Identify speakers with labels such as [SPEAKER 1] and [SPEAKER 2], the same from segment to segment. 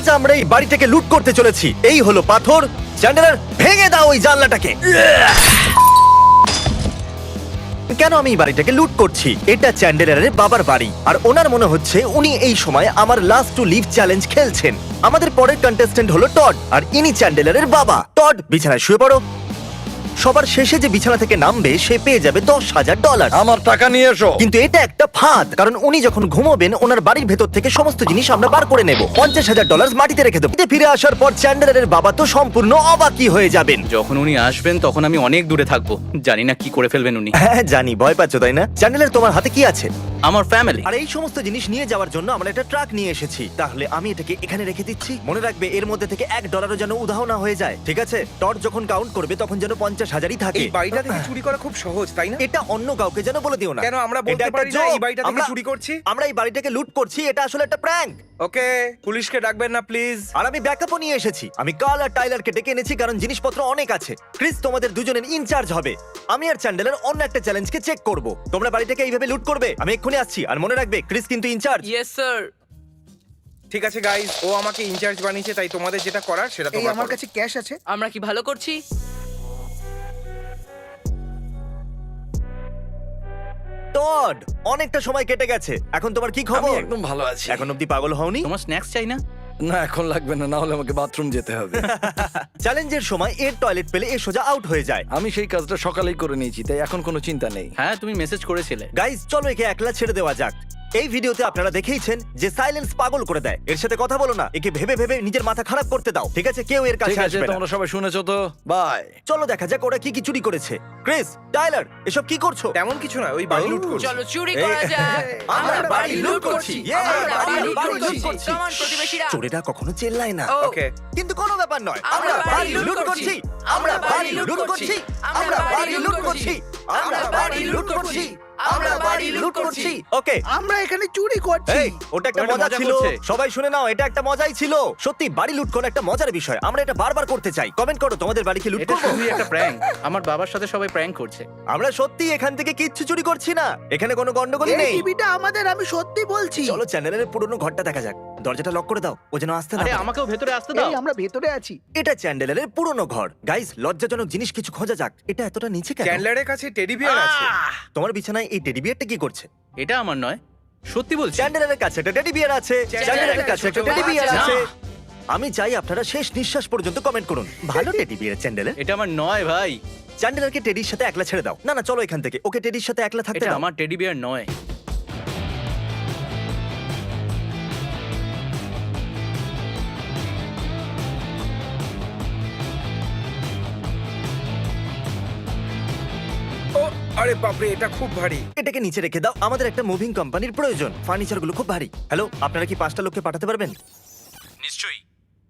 [SPEAKER 1] আজ আমরা এই বাড়িটাকে লুট করতে চলেছি। এই হলো পাথর। চ্যান্ডেলার, ভেঙে দাও ওই জানলাটাকে। কেন আমি এই বাড়িটাকে লুট করছি? এটা চ্যান্ডেলারের বাবার বাড়ি, আর ওনার মনে হচ্ছে উনি এই সময় আমার লাস্ট টু লিভ চ্যালেঞ্জ খেলছেন। আমাদের পরের কন্টেস্ট্যান্ট হলো টড, আর ইনি চ্যান্ডেলারের বাবা। টড, বিছানায় শুয়ে পড়ো। সবার শেষে যে বিছানা থেকে নামবে সে পেয়ে যাবে $10,000।
[SPEAKER 2] আমার টাকা নিয়ে এসো।
[SPEAKER 1] কিন্তু এটা একটা ফাঁদ, কারণ উনি যখন ঘুমোবেন ওনার বাড়ির ভেতর থেকে সমস্ত জিনিস আমরা বার করে নেব। $50,000 মাটিতে রেখে দেবো। ফিরে আসার পর চ্যান্ডেলারের বাবা তো সম্পূর্ণ অবাকই হয়ে যাবেন।
[SPEAKER 3] যখন উনি আসবেন তখন আমি অনেক দূরে থাকবো, জানি না কি করে ফেলবেন উনি।
[SPEAKER 1] হ্যাঁ জানি, ভয় পাচ্ছ তাই না? চ্যান্ডেলার, তোমার হাতে কি আছে?
[SPEAKER 3] আমার ফ্যামিলি।
[SPEAKER 1] আর এই সমস্ত জিনিস নিয়ে যাওয়ার জন্য আমরা একটা ট্রাক নিয়ে এসেছি। তাহলে আমি এটাকে এখানে রেখে দিচ্ছি। মনে রাখবে এর মধ্যে থেকে $1 যেন উধাও না হয়ে যায়, ঠিক আছে? টড যখন কাউন্ট করবে তখন যেন 50,000ই থাকে।
[SPEAKER 4] এই বাড়িটা থেকে চুরি করা খুব সহজ, তাই না?
[SPEAKER 1] এটা অন্য কাউকে যেন বলে দিও না।
[SPEAKER 4] কেন আমরা
[SPEAKER 1] এটা
[SPEAKER 4] বলতে
[SPEAKER 1] একটা
[SPEAKER 4] পারি না
[SPEAKER 1] joke।
[SPEAKER 4] এই বাড়িটা থেকে
[SPEAKER 1] আমরা-
[SPEAKER 4] চুরি করছি?
[SPEAKER 1] আমরা এই বাড়িটাকে লুট করছি, এটা আসলে একটা প্র্যাঙ্ক।
[SPEAKER 4] ওকে, পুলিশকে ডাকবেন না প্লিজ।
[SPEAKER 1] আর আমি ব্যাকআপও নিয়ে এসেছি। আমি কার্ল আর টাইলারকে ডেকে এনেছি কারণ জিনিসপত্র অনেক আছে। ক্রিস তোমাদের দুজনের ইনচার্জ হবে। আমি আর চ্যান্ডেলার অন্য একটা চ্যালেঞ্জকে চেক করব। তোমরা বাড়িটাকে এইভাবে লুট করবে। আমি এক্ষুনি আসছি। আর মনে রাখবে ক্রিস কিন্তু ইনচার্জ।
[SPEAKER 5] Yes sir.
[SPEAKER 4] ঠিক আছে গাইস, ও আমাকে ইনচার্জ বানিয়েছে, তাই তোমাদের যেটা করার সেটা
[SPEAKER 6] এই
[SPEAKER 4] তোমরা
[SPEAKER 6] আমার
[SPEAKER 4] করো।
[SPEAKER 6] কাছে ক্যাশ আছে।
[SPEAKER 5] আমরা কি ভালো করছি?
[SPEAKER 1] টড, অনেকটা সময় কেটে গেছে। এখন তোমার কি
[SPEAKER 2] আমি
[SPEAKER 1] খবর?
[SPEAKER 2] একদম ভালো আছি।
[SPEAKER 1] এখন অব্দি পাগল হওনি?
[SPEAKER 3] তোমার স্ন্যাক্স চাই না?
[SPEAKER 2] না, এখন লাগবে না, না হলে আমাকে বাথরুম যেতে হবে।
[SPEAKER 1] চ্যালেঞ্জের সময় এর টয়লেট পেলে এ সোজা আউট হয়ে যায়।
[SPEAKER 2] আমি সেই কাজটা সকালেই করে নিয়েছি, তাই এখন কোনো চিন্তা নেই।
[SPEAKER 3] হ্যাঁ, তুমি মেসেজ করেছিলে।
[SPEAKER 1] গাইজ, চলো একে একলা ছেড়ে দেওয়া যাক। এই ভিডিওতে আপনারা দেখেইছেন যে সাইলেন্স পাগল করে দেয়। এর সাথে কথা বলো না, একে ভেবে ভেবে নিজের মাথা খারাপ করতে দাও, ঠিক আছে? কেউ এর
[SPEAKER 2] ঠিক
[SPEAKER 1] কাছে
[SPEAKER 2] আছে,
[SPEAKER 1] আসবে না।
[SPEAKER 2] তোমরা সবাই শুনেছো তো? বাই।
[SPEAKER 1] চলো দেখা যাক ওরা কি কি চুরি করেছে। ক্রিস, টাইলার, এসব কি করছো?
[SPEAKER 4] তেমন কিছু না, ওই বাড়ি লুট করছি।
[SPEAKER 5] চলো চুরি করা যাক।
[SPEAKER 1] আমরা বাড়ি লুট করছি।
[SPEAKER 5] আমরা বাড়ি লুট
[SPEAKER 1] বাড়ি লুট
[SPEAKER 5] করছি।
[SPEAKER 1] করছি।
[SPEAKER 5] Come on, প্রতিবেশীরা।
[SPEAKER 1] চোরেরা কখনো চেল্লায় না।
[SPEAKER 5] ও,
[SPEAKER 4] ওকে,
[SPEAKER 1] কিন্তু কোনো ব্যাপার নয়।
[SPEAKER 5] আমরা
[SPEAKER 1] আমরা বাড়ি লুট করছি। আমরা বাড়ি লুট করছি। আমরা বাড়ি লুট করছি। আমরা বাড়ি লুট করছি। আমরা বাড়ি লুট করছি। ওকে,
[SPEAKER 6] আমরা এখানে চুরি করছি।
[SPEAKER 1] এই, ওটা একটা
[SPEAKER 3] ওটা
[SPEAKER 1] মজা
[SPEAKER 3] মজা
[SPEAKER 1] ছিল।
[SPEAKER 3] করছে।
[SPEAKER 1] সবাই শুনে নাও, এটা একটা মজাই ছিল। সত্যি বাড়ি লুট করা একটা মজার বিষয়। আমরা এটা বারবার করতে চাই। কমেন্ট করো তোমাদের বাড়ি কি লুট
[SPEAKER 3] এটা
[SPEAKER 1] করবো।
[SPEAKER 3] শুধুই একটা প্র্যাঙ্ক। আমার বাবার সাথে সবাই প্র্যাঙ্ক করছে।
[SPEAKER 1] আমরা সত্যি এখান থেকে কিচ্ছু চুরি করছি না। এখানে কোনো গন্ডগোলই
[SPEAKER 6] এই
[SPEAKER 1] নেই।
[SPEAKER 6] টিভিটা আমাদের, আমি সত্যি বলছি।
[SPEAKER 1] চলো চ্যানেলের পুরনো ঘরটা দেখা যাক। দরজাটা লক করে দাও, ও যেন আসতে না
[SPEAKER 3] আরে
[SPEAKER 1] পারে।
[SPEAKER 3] আমাকেও ভেতরে আসতে দাও।
[SPEAKER 6] এই আমরা ভেতরে আছি।
[SPEAKER 1] এটা চ্যান্ডেলারের পুরনো ঘর। গাইস, লজ্জাজনক জিনিস কিছু খোঁজা যাক। এটা এতটা নিচে কেন?
[SPEAKER 4] চ্যান্ডলারের কাছে টেডি বিয়ার আছে।
[SPEAKER 1] তোমার বিছানায় এই টেডি বিয়ারটা কি করছে?
[SPEAKER 3] এটা আমার নয়, সত্যি বলছি।
[SPEAKER 1] চ্যান্ডেলারের কাছে একটা টেডি বিয়ার আছে। চ্যান্ডেলারের কাছে একটা টেডি বিয়ার
[SPEAKER 3] না।
[SPEAKER 1] আছে। আমি চাই আপনারা শেষ নিঃশ্বাস পর্যন্ত কমেন্ট করুন। ভালো টেডি বিয়ার চ্যান্ডেলার।
[SPEAKER 3] এটা আমার নয় ভাই,
[SPEAKER 1] চ্যান্ডেলারকে টেডির সাথে একলা ছেড়ে দাও। না না, চলো এখান থেকে। ওকে টেডির সাথে একলা থাকতে
[SPEAKER 3] এটা
[SPEAKER 1] দাও।
[SPEAKER 3] আমার টেডি বিয়ার নয়।
[SPEAKER 4] ও আরে বাপরে, এটা খুব ভারী।
[SPEAKER 1] এটাকে নিচে রেখে দাও। আমাদের একটা মুভিং কোম্পানির প্রয়োজন। ফার্নিচার গুলো খুব ভারী। হ্যালো, আপনারা কি 5টা লোককে পাঠাতে পারবেন?
[SPEAKER 3] নিশ্চয়ই।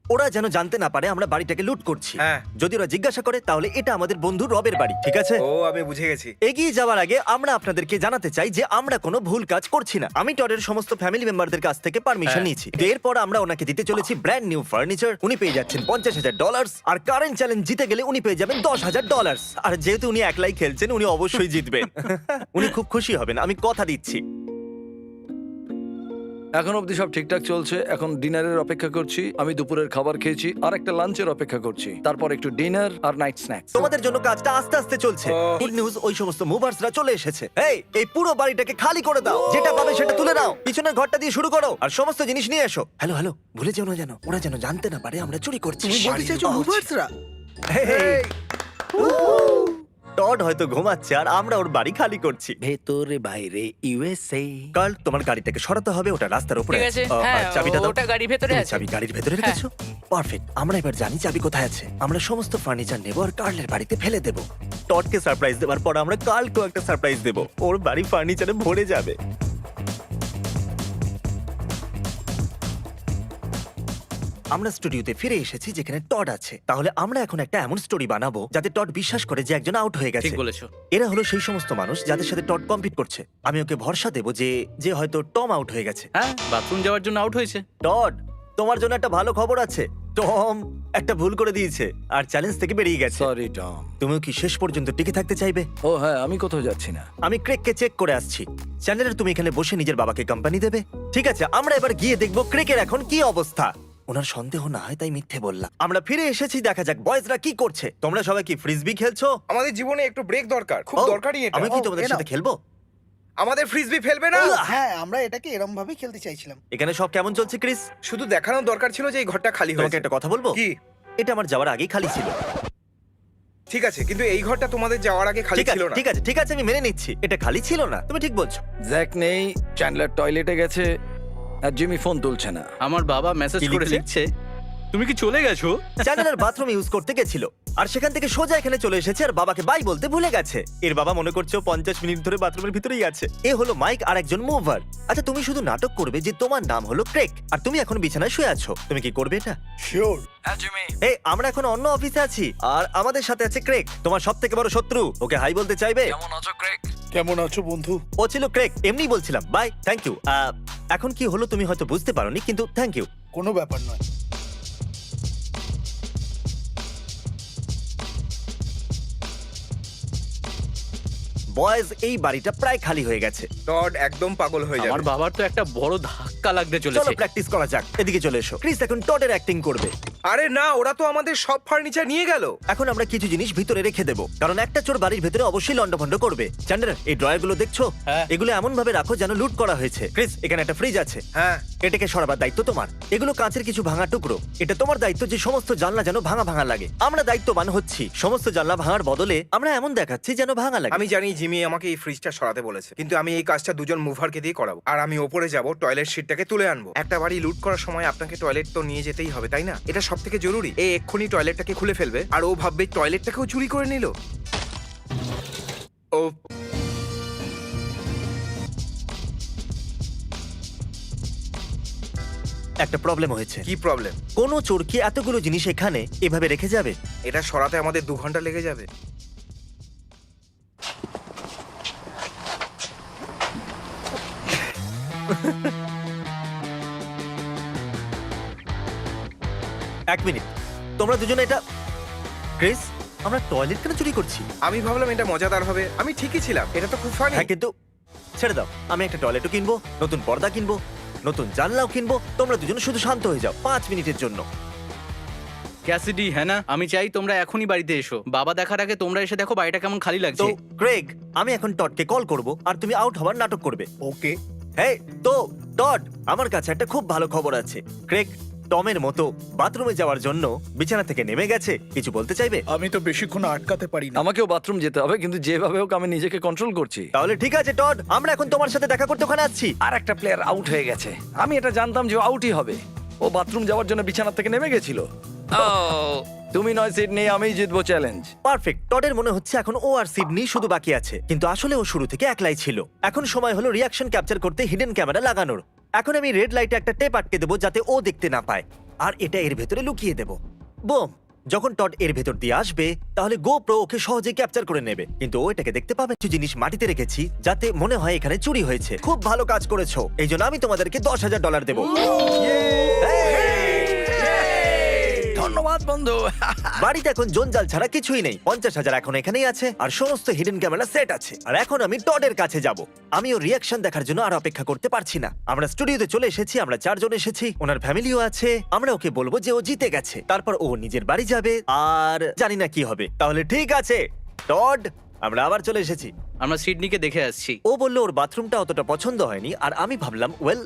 [SPEAKER 1] ওরা যেন জানতে না পারে আমরা বাড়িটাকে লুট করছি।
[SPEAKER 4] হ্যাঁ।
[SPEAKER 1] যদি ওরা জিজ্ঞাসা করে তাহলে এটা আমাদের বন্ধু রবের বাড়ি, ঠিক আছে?
[SPEAKER 4] ও, আমি বুঝে গেছি।
[SPEAKER 1] এগিয়ে যাওয়ার আগে আমরা আপনাদেরকে জানাতে চাই যে আমরা কোনো ভুল কাজ করছি না। আমি টডের সমস্ত ফ্যামিলি মেম্বারদের কাছ থেকে পারমিশন
[SPEAKER 3] হ্যাঁ।
[SPEAKER 1] নিয়েছি। তো এরপর আমরা ওনাকে দিতে চলেছি ব্র্যান্ড নিউ ফার্নিচার। উনি পেয়ে যাচ্ছেন $50,000, আর কারেন্ট চ্যালেঞ্জ জিতে গেলে উনি পেয়ে যাবেন $10,000। আর যেহেতু উনি একলাই খেলছেন, উনি অবশ্যই জিতবেন। উনি খুব খুশি হবেন, আমি কথা দিচ্ছি।
[SPEAKER 2] এখন অবধি সব ঠিকঠাক চলছে। এখন ডিনারের অপেক্ষা করছি। আমি দুপুরের খাবার খেয়েছি, আর একটা লাঞ্চের অপেক্ষা করছি, তারপর একটু ডিনার আর নাইট স্ন্যাক্স।
[SPEAKER 1] তোমাদের জন্য কাজটা আস্তে আস্তে চলছে।
[SPEAKER 4] ও।
[SPEAKER 1] গুড নিউজ, ওই সমস্ত মুভার্সরা চলে এসেছে। এই পুরো বাড়িটাকে খালি করে দাও। যেটা পাবে সেটা তুলে নাও। পিছনের ঘরটা দিয়ে শুরু করো আর সমস্ত জিনিস নিয়ে এসো। হ্যালো হ্যালো, ভুলে যেও না যেন। ওরা যেন জানতে না পারে আমরা চুরি করছি।
[SPEAKER 6] তুমি বলতে চাইছো মুভার্সরা?
[SPEAKER 1] হেই, টড হয়তো ঘুমাচ্ছে আর আমরা ওর বাড়ি খালি করছি।
[SPEAKER 2] ভেতরে বাইরে ইউএসএ।
[SPEAKER 1] কাল, তোমার গাড়িটাকে সরাতে হবে, ওটা রাস্তার উপরে
[SPEAKER 5] ঠিক আছে। হ্যাঁ,
[SPEAKER 1] আর চাবিটা দাও।
[SPEAKER 5] ওটা গাড়ির ভেতরে
[SPEAKER 1] তুমি
[SPEAKER 5] আছে।
[SPEAKER 1] চাবি গাড়ির ভেতরে রেখেছো? পারফেক্ট। আমরা এবার জানি চাবি কোথায় আছে। আমরা সমস্ত ফার্নিচার নেব আর কার্লের বাড়িতে ফেলে দেব। টডকে সারপ্রাইজ দেওয়ার পর আমরা কার্লকেও একটা সারপ্রাইজ দেব। ওর বাড়ি ফার্নিচারে ভরে যাবে। আমরা স্টুডিওতে ফিরে এসেছি যেখানে টড আছে। তাহলে আমরা এখন একটা এমন স্টোরি বানাবো যাতে টড বিশ্বাস করে যে একজন আউট হয়ে গেছে।
[SPEAKER 3] ঠিক বলেছো।
[SPEAKER 1] এরা হলো সেই সমস্ত মানুষ যাদের সাথে টড কম্পিট করছে। আমি ওকে ভরসা দেবো যে যে হয়তো টম আউট হয়ে গেছে।
[SPEAKER 3] হ্যাঁ, বাথরুম যাওয়ার জন্য আউট হয়েছে।
[SPEAKER 1] টড, তোমার জন্য একটা ভালো খবর আছে। টম একটা ভুল করে দিয়েছে আর চ্যালেঞ্জ থেকে বেরিয়ে গেছে।
[SPEAKER 2] Sorry Tom.
[SPEAKER 1] তুমিও কি শেষ পর্যন্ত টিকে থাকতে চাইবে?
[SPEAKER 2] ও হ্যাঁ, আমি কোথাও যাচ্ছি না।
[SPEAKER 1] আমি ক্রেককে চেক করে আসছি। চ্যানেলের তুমি এখানে বসে নিজের বাবাকে কোম্পানি দেবে? ঠিক আছে, আমরা এবার গিয়ে দেখবো ক্রেকের এখন কি অবস্থা। ওনার সন্দেহ না হয় তাই মিথ্যে বললাম। আমরা ফিরে এসেছি, দেখা যাক বয়েজরা কি করছে। তোমরা সবাই কি ফ্রিজবি খেলছো?
[SPEAKER 4] আমাদের জীবনে একটু ব্রেক দরকার, খুব
[SPEAKER 1] ও,
[SPEAKER 4] দরকারি এটা।
[SPEAKER 1] আমি কি
[SPEAKER 6] ও,
[SPEAKER 1] তোমাদের
[SPEAKER 6] এ নাও।
[SPEAKER 1] সাথে খেলবো?
[SPEAKER 4] আমাদের ফ্রিজবি ফেলবে না?
[SPEAKER 6] হ্যাঁ, আমরা এটাকে এরম ভাবে খেলতে চাইছিলাম।
[SPEAKER 1] এখানে সব কেমন চলছে ক্রিস?
[SPEAKER 4] শুধু দেখানোর দরকার ছিল যে এই ঘরটা খালি
[SPEAKER 1] তোমাকে
[SPEAKER 4] হয়েছে।
[SPEAKER 1] একটা কথা বলবো?
[SPEAKER 4] কি?
[SPEAKER 1] এটা আমার যাওয়ার আগেই খালি ছিল।
[SPEAKER 4] ঠিক আছে, কিন্তু এই ঘরটা তোমাদের যাওয়ার আগে খালি
[SPEAKER 1] ঠিক আছে
[SPEAKER 4] ছিল না।
[SPEAKER 1] ঠিক আছে ঠিক আছে, আমি মেনে নিচ্ছি এটা খালি ছিল না, তুমি ঠিক বলছো।
[SPEAKER 2] জ্যাক নেই, চ্যান্ডলার টয়লেটে গেছে, আর জিমি ফোন তুলছে না।
[SPEAKER 3] আমার বাবা মেসেজ
[SPEAKER 1] কি
[SPEAKER 3] করে
[SPEAKER 1] লিখছে?
[SPEAKER 3] লিখছে, তুমি কি চলে গেছো?
[SPEAKER 1] চ্যানেলের বাথরুম ইউজ করতে গেছিল আর সেখান থেকে সোজা এখানে চলে এসেছে আর বাবাকে বাই বলতে ভুলে গেছে। এর বাবা মনে করছে ও 50 মিনিট ধরে বাথরুমের ভিতরেই আছে। এ হলো মাইক আর একজন মুভার। আচ্ছা, তুমি শুধু নাটক করবে যে তোমার নাম হলো ক্রেক আর তুমি এখন বিছানায় শুয়ে আছো। তুমি কি করবে এটা?
[SPEAKER 6] শিওর।
[SPEAKER 2] হ্যাঁ জিমি।
[SPEAKER 1] এই, আমরা এখন অন্য অফিসে আছি আর আমাদের সাথে আছে ক্রেক, তোমার সবথেকে বড় শত্রু। ওকে হাই বলতে চাইবে?
[SPEAKER 2] কেমন আছো ক্রেক?
[SPEAKER 6] কেমন আছো বন্ধু?
[SPEAKER 1] ও ছিল ক্রেক, এমনি বলছিলাম। Bye, thank you. এখন কি হলো তুমি হয়তো বুঝতে পারোনি, কিন্তু থ্যাংক ইউ।
[SPEAKER 6] কোনো ব্যাপার নয়।
[SPEAKER 1] বয়েজ, এই বাড়িটা প্রায় খালি হয়ে গেছে।
[SPEAKER 4] টড একদম পাগল হয়ে
[SPEAKER 3] আমার
[SPEAKER 4] যাবে।
[SPEAKER 3] বাবার তো একটা বড় ধাক্কা লাগতে
[SPEAKER 1] চলো
[SPEAKER 3] চলেছে।
[SPEAKER 1] প্র্যাকটিস করা যাক। এদিকে চলে এসো। ক্রিস এখন টডের অ্যাক্টিং করবে।
[SPEAKER 4] আরে না, ওরা তো আমাদের সব ফার্নিচার নিয়ে গেল।
[SPEAKER 1] এখন আমরা কিছু জিনিস ভিতরে রেখে দেবো, কারণ একটা চোর বাড়ির ভিতরে অবশ্যই লন্ডভন্ড করবে। চ্যান্ডলার, এই ড্রয়ার গুলো দেখছো?
[SPEAKER 3] হ্যাঁ।
[SPEAKER 1] এগুলো এমন ভাবে রাখো যেন লুট করা হয়েছে। ক্রিস, এখানে একটা ফ্রিজ আছে,
[SPEAKER 4] হ্যাঁ,
[SPEAKER 1] এটাকে সরাবার দায়িত্ব তোমার। এগুলো কাঁচের কিছু ভাঙা টুকরো, এটা তোমার দায়িত্ব যে সমস্ত জানলা যেন ভাঙা ভাঙা লাগে। আমরা দায়িত্ববান হচ্ছি, সমস্ত জানলা ভাঙার বদলে আমরা এমন দেখাচ্ছি যেন ভাঙা লাগে।
[SPEAKER 4] আমি জানি জিমি আমাকে এই ফ্রিজটা সরাতে বলেছে, কিন্তু আমি এই কাজটা দুজন মুভারকে দিয়ে করাবো। আর আমি ওপরে যাব, টয়লেট সিটটাকে তুলে আনবো। একটা বাড়ি লুট করার সময় আপনাকে টয়লেট তো নিয়ে যেতেই হবে, তাই না? এটা সব থেকে জরুরি। এই এক্ষুনি টয়লেটটাকে খুলে ফেলবে আর ও ভাববে টয়লেটটাকেও চুরি করে নিল। ও
[SPEAKER 1] একটা প্রবলেম হয়েছে।
[SPEAKER 4] কি প্রবলেম?
[SPEAKER 1] কোনো চোর কি এতগুলো জিনিস এখানে এভাবে রেখে যাবে?
[SPEAKER 4] এটা সরাতে আমাদের 2 ঘন্টা লেগে যাবে।
[SPEAKER 1] এক মিনিট, তোমরা দুজনে এটা... ক্রিস, আমরা টয়লেট কেন চুরি করছি?
[SPEAKER 4] আমি ভাবলাম এটা মজাদার হবে। আমি ঠিকই ছিলাম, এটা তো খুব ফানি।
[SPEAKER 1] হ্যাঁ, কিন্তু ছেড়ে দাও। আমি একটা টয়লেটও কিনবো, নতুন পর্দা কিনবো, নতুন জানলাও কিনবো। তোমরা দুজন শুধু শান্ত হয়ে যাও 5 মিনিটের জন্য।
[SPEAKER 3] ক্যাসিডি, হ্যাঁ না, আমি চাই তোমরা এখনই বাড়িতে এসো। বাবা দেখার আগে তোমরা এসে দেখো বাড়িটা কেমন খালি
[SPEAKER 1] তো
[SPEAKER 3] লাগছে।
[SPEAKER 1] ক্রেগ, আমি এখন টডকে কল করব আর তুমি আউট হওয়ার নাটক করবে।
[SPEAKER 6] ওকে।
[SPEAKER 1] হ্যাঁ তো টড, আমার কাছে একটা খুব ভালো খবর আছে। ক্রেগ টমের মতো বাথরুমে যাওয়ার জন্য বিছানা থেকে নেমে গেছে। কিছু বলতে চাইবে?
[SPEAKER 6] আমি তো বেশিক্ষণ আটকাতে পারি না।
[SPEAKER 2] আমাকেও বাথরুম যেতে হবে, কিন্তু যেভাবে হোক আমি নিজেকে কন্ট্রোল করছি।
[SPEAKER 1] তাহলে ঠিক আছে টড, আমরা এখন তোমার সাথে দেখা করতে ওখানে আসছি।
[SPEAKER 2] আর একটা প্লেয়ার আউট হয়ে গেছে। আমি এটা জানতাম যে আউটই হবে। ও বাথরুম যাওয়ার জন্য বিছানা থেকে নেমে গেছিল। তুমি নয় সিডনি, আমিই জিতবো চ্যালেঞ্জ।
[SPEAKER 1] পারফেক্ট। টডের মনে হচ্ছে এখন ও আর সিডনি শুধু বাকি আছে, কিন্তু আসলে ও শুরু থেকে একলাই ছিল। এখন সময় হলো রিয়াকশন ক্যাপচার করতে হিডেন ক্যামেরা লাগানোর। এখন আমি রেড লাইটে একটা টেপ আটকে দেবো যাতে ও দেখতে না পায়, আর এটা এর ভেতরে লুকিয়ে দেবো। বুম! যখন টড এর ভেতর দিয়ে আসবে তাহলে GoPro ওকে সহজে ক্যাপচার করে নেবে, কিন্তু ও এটাকে দেখতে পাবে। কিছু জিনিস মাটিতে রেখেছি যাতে মনে হয় এখানে চুরি হয়েছে। খুব ভালো কাজ করেছো, এই জন্য আমি তোমাদেরকে $10,000 দেবো।
[SPEAKER 2] ধন্যবাদ বন্ধু।
[SPEAKER 1] বাড়িতে এখন জঞ্জাল ছাড়া কিছুই নেই। 50,000 এখন এখানেই আছে আর সমস্ত হিডেন ক্যামেরা সেট আছে। আর এখন আমি টডের কাছে যাব। আমি ওর রিয়াকশন দেখার জন্য আর অপেক্ষা করতে পারছি না। আমরা স্টুডিওতে চলে এসেছি, আমরা 4 জন এসেছি, ওনার ফ্যামিলিও আছে। আমরা ওকে বলবো যে ও জিতে গেছে, তারপর ও নিজের বাড়ি যাবে আর জানি না কি হবে। তাহলে ঠিক আছে টড, আমরা আবার চলে এসেছি।
[SPEAKER 3] আমরা সিডনিকে দেখে আসছি।
[SPEAKER 1] ও বললো ওর বাথরুমটা অতটা পছন্দ হয়নি, আর আমি ভাবলাম ওয়েল,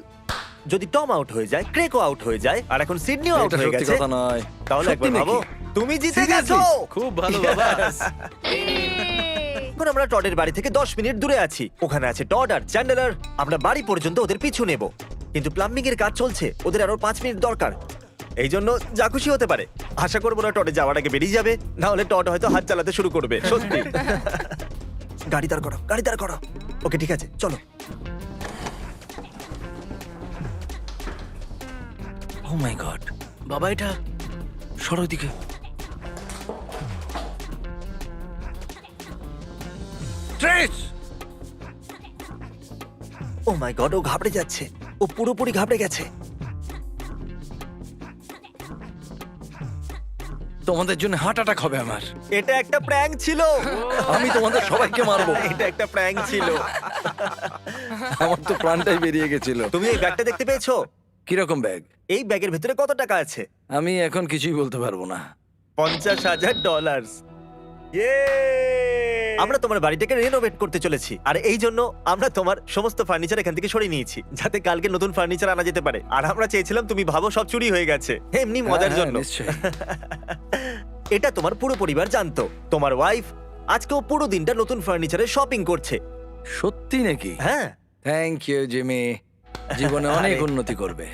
[SPEAKER 1] যদি টম আউট হয়ে যায়, ক্রেকও আউট হয়ে যায়, আর এখন সিডনিও আউট
[SPEAKER 2] এটা
[SPEAKER 1] হয়ে
[SPEAKER 2] সত্যি
[SPEAKER 1] গেছে,
[SPEAKER 2] কথা নয়।
[SPEAKER 1] তাহলে
[SPEAKER 2] সত্যি
[SPEAKER 1] একবার ভাবো,
[SPEAKER 2] নাকি?
[SPEAKER 1] তুমি জিতে
[SPEAKER 2] Seriously?
[SPEAKER 1] গেছো।
[SPEAKER 3] খুব ভালো বাবা।
[SPEAKER 1] এখন আমরা টডের বাড়ি থেকে 10 মিনিট দূরে আছি। ওখানে আছে টড আর চ্যান্ডলার। আমরা বাড়ি পর্যন্ত ওদের পিছু নেব, কিন্তু প্লাম্বিং এর কাজ চলছে, ওদের আরো 5 মিনিট দরকার। এই জন্য যা খুশি হতে পারে। আশা করবো না টডে যাওয়ার আগে বেরিয়ে যাবে, না হলে টড হয়তো হাত চালাতে শুরু করবে। সত্যি। গাড়ি দাঁড় করো, গাড়ি দাঁড় করো। ওকে ঠিক আছে, চলো।
[SPEAKER 2] ও মাই গড,
[SPEAKER 3] বাবা এটা
[SPEAKER 2] সরো দিকে। ট্রেস!
[SPEAKER 1] ও মাই গড, ও ঘাবড়ে যাচ্ছে, ও পুরোপুরি ঘাবড়ে গেছে।
[SPEAKER 2] তোমাদের জন্য হার্ট অ্যাটাক হবে আমার।
[SPEAKER 1] এটা একটা প্র্যাঙ্ক ছিল।
[SPEAKER 2] আমি তোমাদের সবাইকে মারবো।
[SPEAKER 1] এটা একটা প্র্যাঙ্ক ছিল।
[SPEAKER 2] আমার তো প্রাণটাই বেরিয়ে গেছিল।
[SPEAKER 1] তুমি এই ব্যাগটা দেখতে পেয়েছো?
[SPEAKER 2] কিরকম ব্যাগ?
[SPEAKER 1] এই ব্যাগের ভেতরে কত টাকা আছে?
[SPEAKER 2] আমি এখন কিছুই বলতে পারবো না।
[SPEAKER 1] $50,000। আমরা তোমার বাড়িটাকে রেনোভেট করতে চলেছি, আর এই জন্য আমরা তোমার সমস্ত ফার্নিচার এখান থেকে সরিয়ে নিয়েছি, যাতে কালকে নতুন ফার্নিচার আনা যেতে পারে। আর আমরা চেয়েছিলাম তুমি ভাবো সব চুরি হয়ে গেছে, এমনি মজার
[SPEAKER 2] হ্যাঁ,
[SPEAKER 1] জন্য।
[SPEAKER 2] নিশ্চয়ই।
[SPEAKER 1] এটা তোমার পুরো পরিবার জানতো। তোমার ওয়াইফ আজকেও পুরো দিনটা নতুন ফার্নিচারের শপিং করছে।
[SPEAKER 2] সত্যি নাকি?
[SPEAKER 1] হ্যাঁ
[SPEAKER 2] থ্যাংক ইউ জিমি, জীবনে অনেক
[SPEAKER 1] আরে।
[SPEAKER 2] উন্নতি করবে।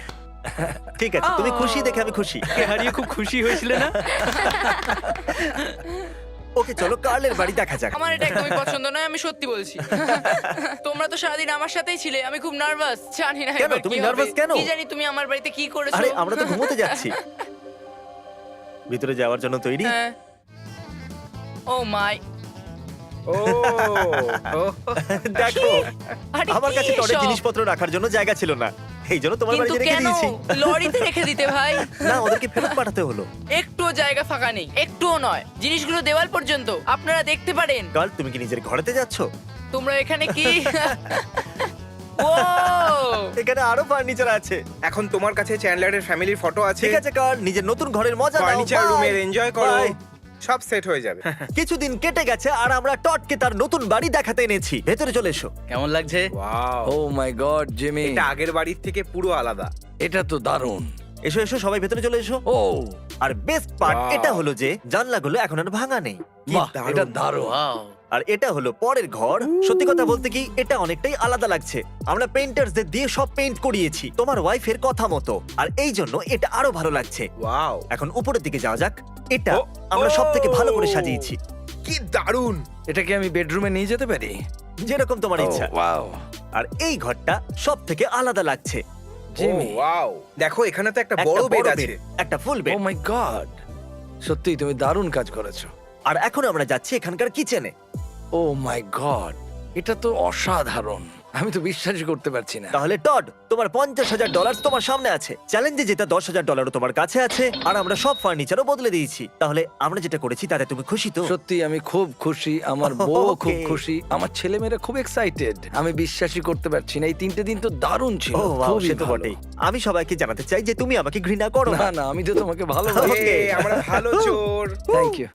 [SPEAKER 1] ঠিক আছে, তুমি খুশি দেখে আমি খুশি।
[SPEAKER 3] হারিয়ে খুব খুশি হয়েছিলে না?
[SPEAKER 1] ওকে চলো কার্লের বাড়ি দেখা যাক।
[SPEAKER 5] আমার এটা একদমই পছন্দ নয়, আমি সত্যি বলছি। তোমরা তো সারাদিন আমার সাথেই ছিলে, আমি খুব নার্ভাস। জানি না
[SPEAKER 1] কেন?
[SPEAKER 5] এবার
[SPEAKER 1] তুমি
[SPEAKER 5] কি হবে।
[SPEAKER 1] nervous কেন?
[SPEAKER 5] কি জানি তুমি আমার বাড়িতে কি করেছো।
[SPEAKER 1] আরে আমরা তো ঘুমোতে যাচ্ছি। ভিতরে যাওয়ার জন্য তৈরি?
[SPEAKER 5] হ্যাঁ। ও মাই,
[SPEAKER 4] ও
[SPEAKER 1] দেখো,
[SPEAKER 5] আরে
[SPEAKER 1] আমার
[SPEAKER 5] কি
[SPEAKER 1] কাছে টরের
[SPEAKER 5] এসব?
[SPEAKER 1] জিনিসপত্র রাখার জন্য জায়গা ছিল না, এই জন্য তোমার
[SPEAKER 5] কিন্তু
[SPEAKER 1] বাড়িতে রেখে
[SPEAKER 5] কেন
[SPEAKER 1] দিয়েছি।
[SPEAKER 5] লরিতে রেখে দিতে ভাই?
[SPEAKER 1] না, ওদেরকে ফেরত পাঠাতে হলো।
[SPEAKER 5] একটুও জায়গা ফাঁকা নেই, একটুও নয়। জিনিসগুলো দেওয়াল পর্যন্ত আপনারা দেখতে পারেন।
[SPEAKER 1] কাল তুমি কি নিজের ঘরেতে যাচ্ছ?
[SPEAKER 5] তোমরা এখানে কি? ও
[SPEAKER 1] এখানে আরো ফার্নিচার আছে।
[SPEAKER 4] এখন তোমার কাছে চ্যান্ডলারের ফ্যামিলির ফটো আছে।
[SPEAKER 1] ঠিক আছে কাল, নিজের নতুন ঘরের মজা নাও।
[SPEAKER 4] Furniture
[SPEAKER 1] Bye!
[SPEAKER 4] রুমের এনজয় করো,
[SPEAKER 1] Bye!
[SPEAKER 4] সব সেট হয়ে যাবে।
[SPEAKER 1] কিছুদিন কেটে গেছে আর আমরা টডকে তার নতুন বাড়ি দেখাতে এনেছি। ভেতরে চলে এসো।
[SPEAKER 3] কেমন লাগছে?
[SPEAKER 4] ওয়াও,
[SPEAKER 2] ও মাই গড জিমি,
[SPEAKER 4] এটা আগের বাড়ির থেকে পুরো আলাদা।
[SPEAKER 2] এটা তো দারুণ।
[SPEAKER 1] এসো এসো, সবাই ভেতরে চলে এসো।
[SPEAKER 2] ও
[SPEAKER 1] আর বেস্ট পার্ট
[SPEAKER 4] Wow!
[SPEAKER 1] এটা হলো যে জানলাগুলো এখন আর ভাঙা নেই। কি
[SPEAKER 2] বাহ,
[SPEAKER 1] দারুণ।
[SPEAKER 2] এটা দারুণ।
[SPEAKER 3] ওয়াও,
[SPEAKER 1] আর এটা হলো পরের ঘর। সত্যি কথা বলতে কি, এটা অনেকটাই আলাদা লাগছে। আমরা পেইন্টার্সদের দিয়ে সব পেইন্ট করিয়েছি তোমার ওয়াইফের কথা মতো, আর এই জন্য এটা আরো ভালো লাগছে।
[SPEAKER 4] ওয়াও,
[SPEAKER 1] এখন উপরের দিকে যাওয়া যাক। এটা
[SPEAKER 4] ও,
[SPEAKER 1] আমরা
[SPEAKER 4] ও!
[SPEAKER 1] সব থেকে ভালো করে সাজিয়েছি,
[SPEAKER 4] কি দারুণ।
[SPEAKER 2] এটা কি আমি বেডরুমে নিয়ে যেতে পারি?
[SPEAKER 1] যেরকম তোমার ইচ্ছা।
[SPEAKER 2] ওয়াও
[SPEAKER 1] আর এই ঘরটা সব থেকে আলাদা লাগছে।
[SPEAKER 2] জিমি,
[SPEAKER 4] ওয়াও, দেখো এখানে তো একটা
[SPEAKER 1] একটা
[SPEAKER 4] বড় বেড
[SPEAKER 1] bed,
[SPEAKER 4] আছে।
[SPEAKER 1] একটা ফুল
[SPEAKER 2] ও
[SPEAKER 1] বেড।
[SPEAKER 2] মাই গড, সত্যি তুমি দারুণ কাজ করেছো।
[SPEAKER 1] আর এখন আমরা যাচ্ছি এখানকার কিচেনে।
[SPEAKER 2] ও মাই গড, এটা তো অসাধারণ, আমি তো বিশ্বাসই করতে পারছি না।
[SPEAKER 1] তাহলে টড, তোমার $50,000 তোমার সামনে আছে। চ্যালেঞ্জে যেটা $10,000 তোমার কাছে আছে, আর আমরা সব ফার্নিচারও বদলে দিয়েছি। তাহলে আমরা যেটা করেছি তাতে তুমি খুশি তো?
[SPEAKER 2] সত্যি আমি খুব খুশি, আমার বউ খুব
[SPEAKER 1] Okay.
[SPEAKER 2] খুশি, আমার ছেলেমেয়েরা খুব এক্সাইটেড। আমি বিশ্বাসই করতে পারছি না, এই 3টে দিন তো দারুণ ছিল।
[SPEAKER 1] ও wow,
[SPEAKER 2] খুবই
[SPEAKER 1] সে তো
[SPEAKER 2] ভালো।
[SPEAKER 1] বটেই। আমি সবাইকে জানাতে চাই যে তুমি আমাকে ঘৃণা করো
[SPEAKER 2] না
[SPEAKER 1] না।
[SPEAKER 2] না, আমি তো তোমাকে ভালো
[SPEAKER 1] Okay.
[SPEAKER 4] আমরা ভালো চোর।
[SPEAKER 2] Thank you.